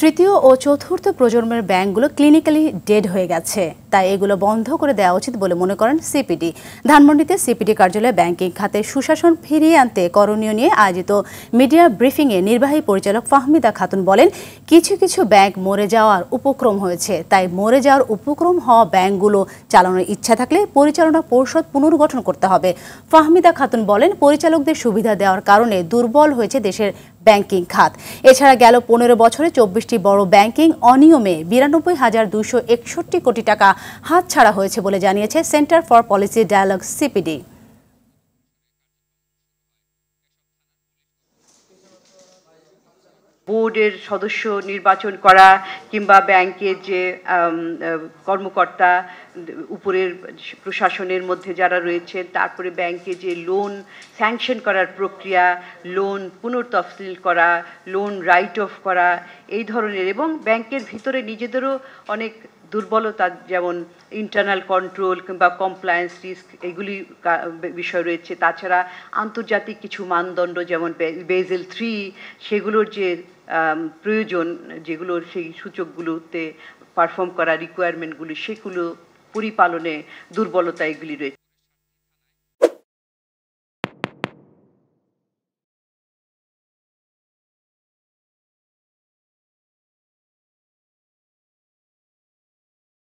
তৃতীয় ও চতুর্থ প্রজন্মের ব্যাংকগুলো ক্লিনিক্যালি ডেড হয়ে গেছে, তাই এগুলো বন্ধ করে দেওয়া উচিত বলে মনে করেন সিপিডি। ধানমন্ডিতে সিপিডি কার্যালয়ে ব্যাংকিং খাতে সুশাসন ফিরিয়ে আনতে করণীয় নিয়ে আয়োজিত মিডিয়া ব্রিফিংয়ে নির্বাহী পরিচালক ফাহমিদা খাতুন বলেন, কিছু কিছু ব্যাংক মরে যাওয়ার উপক্রম হয়েছে, তাই মরে যাওয়ার উপক্রম হওয়া ব্যাংকগুলো চালানোর ইচ্ছা থাকলে পরিচালনা পরিষদ পুনর্গঠন করতে হবে। ফাহমিদা খাতুন বলেন, পরিচালকদের সুবিধা দেওয়ার কারণে দুর্বল হয়েছে দেশের ব্যাংকিং খাত। এছাড়া গেল 15 বছরে 24টি বড় ব্যাংকিং অনিয়মে 92,261 কোটি টাকা হাতছাড়া হয়েছে বলে জানিয়েছে centre for policy dialogue CPD. বোর্ডের সদস্য নির্বাচন করা কিংবা ব্যাংকের যে কর্মকর্তা উপরের প্রশাসনের মধ্যে যারা রয়েছেন, তারপরে ব্যাংকে যে লোন স্যাংশন করার প্রক্রিয়া, লোন পুনর্তফসিল করা, লোন রাইট অফ করা, এই ধরনের, এবং ব্যাংকের ভিতরে নিজেদেরও অনেক দুর্বলতা, যেমন ইন্টারনাল কন্ট্রোল কিংবা কমপ্লায়েন্স রিস্ক, এগুলি বিষয় রয়েছে। তাছাড়া আন্তর্জাতিক কিছু মানদণ্ড যেমন বেজেল 3, সেগুলোর যে প্রয়োজন, যেগুলোর সেই সূচকগুলোতে পারফর্ম করা রিকোয়ারমেন্টগুলি, সেগুলো পরিপালনে দুর্বলতা এগুলি রয়েছে।